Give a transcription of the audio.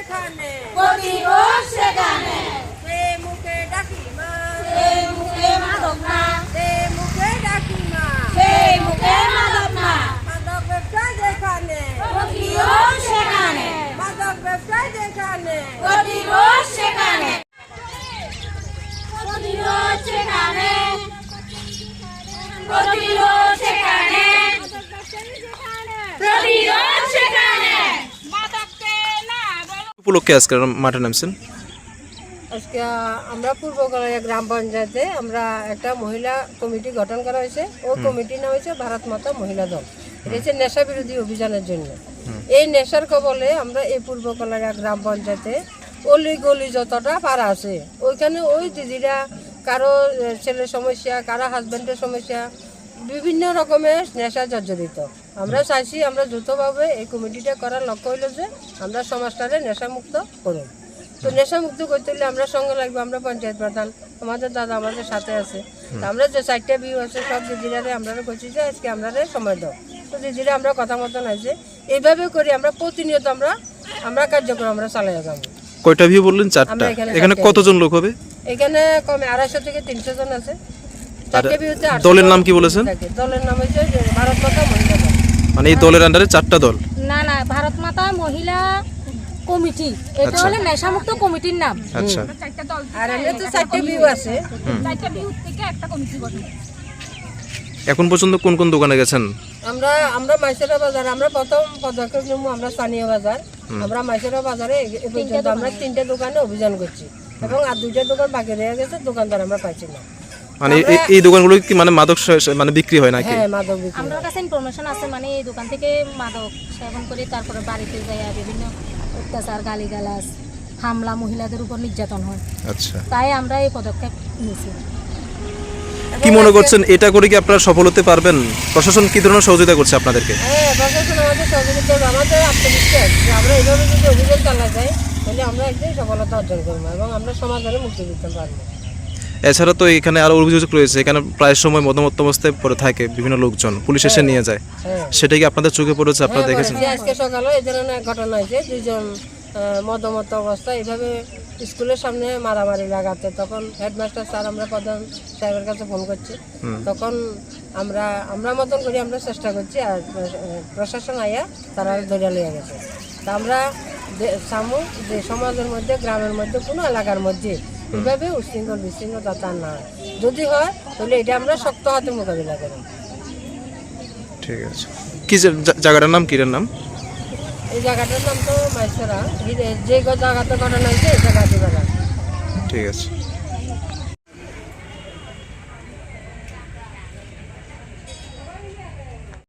যেখানে প্রতিরোধ সেখানে সে মুখে ডাকি মা সেই মুখে মাদক না সে মুখে ডাকি মা সেই মুখে মাদক না মাদক ব্যবসা যেখানে প্রতিরোধ সেখানে মাদক ব্যবসা যেখানে প্রতিরোধ সেখানে প্রতিরোধ সেখানে প্রতিরোধ সেখানে প্রতিরোধ সেখানে মাদককে না উপলক্ষে আজকে মাঠে নামছেন? আজকে আমরা পূর্বকলাইয়া গ্রাম পঞ্চায়েতে আমরা একটা মহিলা কমিটি গঠন করা হয়েছে। ওই কমিটির নাম হয়েছে ভারত মাতা মহিলা দল। এটা হচ্ছে নেশা বিরোধী অভিযানের জন্য। এই নেশার কবলে আমরা এই পূর্বকলাইয়া গ্রাম পঞ্চায়েতে অলি গলি যতটা পাড়া আছে ওইখানে ওই দিদিরা কারো ছেলের সমস্যা, কারো হাজব্যান্ডের সমস্যা, বিভিন্ন রকমের নেশা জর্জরিত। আমরা চাইছি আমরা দ্রুতভাবে এই কমিটিটা করার লক্ষ্য হইল যে আমরা সমাজটারে নেশামুক্ত করুন। তো নেশামুক্ত করতে হলে আমরা সঙ্গে লাগবে, আমরা পঞ্চায়েত প্রধান, আমাদের দাদা আমাদের সাথে আছে। তো আমরা যে 4টা বিউ আছে সব দিদিরারে আমরা করছি যে আজকে আমরা সময় দাও। তো দিদিরা আমরা কথা মতন আছে এইভাবে করি আমরা প্রতিনিয়ত আমরা কার্যক্রম আমরা চালাই যাবো। কয়টা ভিউ বললেন? 4টা। এখানে কতজন লোক হবে? এখানে কমে 250 থেকে 300 জন আছে। আর 4টা বিউতে দলের নাম কি বলেছেন? দলের নাম হচ্ছে যে ভারত মাতা মহিলা দল। মানে এই দলের আন্ডারে 4টা দল? না না, ভারত মাতা মহিলা কমিটি, এটা আচ্ছা। হলো নেশামুক্ত কমিটির নাম। আচ্ছা। আর আমরা তো 4টা বিউ আছে। এখন পর্যন্ত কোন কোন দোকানে গেছেন? আমরা মাইসেরা বাজার, আমরা প্রথম পদক্ষেপ নেব আমরা স্থানীয় বাজার। আমরা মাইসেরা বাজারে এ পর্যন্ত আমরা 3টে দোকানে অভিযান করছি এবং আর 2টা দোকান বাকি রয়ে গেছে, দোকানদার আমরা পাইছি না। মানে এই দোকানগুলো কি মানে মাদক মানে বিক্রি হয় নাকি? হ্যাঁ, মাদক বিক্রি। আমার কাছে ইনফরমেশন আছে, মানে এই দোকান থেকে মাদক সেবন করে তারপরে বাড়িতে যায় বিভিন্ন অত্যাচার, গালিগালাজ, হামলা, মহিলাদের উপর নির্যাতন হয়। আচ্ছা। তাই আমরা এই পদক্ষেপ নিয়েছি। কি মনে করছেন এটা করে কি আপনারা সফল হতে পারবেন? প্রশাসন কি ধরনের সহযোগিতা করছে আপনাদেরকে? হ্যাঁ, প্রশাসন আমাদের সহযোগিতা করবে। আমাদের আত্মবিশ্বাস যে আমরা এইভাবে যদি অভিযান চালা যায় তাহলে আমরা একদিন সফলতা অর্জন করবো এবং আমরা সমাজে মুক্তি দিতে পারবো। এছাড়া তো এখানে আরো অভিযোগ রয়েছে, এখানে প্রায় সময় মধ্যমত্ত অবস্থায় পড়ে থাকে বিভিন্ন লোকজন, পুলিশ এসে নিয়ে যায়। সেটা কি আপনাদের চোখে পড়েছে? আপনারা দেখেছেন? আজকে সকালে এই ধরনের এক ঘটনা হয়েছে, 2জন মধ্যমত্ত অবস্থায় এইভাবে স্কুলের সামনে মারামারি লাগাতে, তখন হেডমাস্টার স্যার আমরা প্রধান সাহেবের কাছে ফোন করছি। তখন আমরা মতন করি আমরা চেষ্টা করছি, আর প্রশাসন আইয়া তারা ধরে লিয়ে গেছে। তা আমরা সামু যে সমাজের মধ্যে, গ্রামের মধ্যে, কোনো এলাকার মধ্যে এইভাবে উশৃঙ্খল বিশৃঙ্খল যাতে না হয়, যদি হয় তাহলে এটা আমরা শক্ত হাতে মোকাবিলা করি। ঠিক আছে। কি জায়গাটার নাম? কিরের নাম? এই জায়গাটার নাম তো মাইসরা, যে জায়গাতে ঘটনা হয়েছে এই জায়গাটি। ঠিক আছে।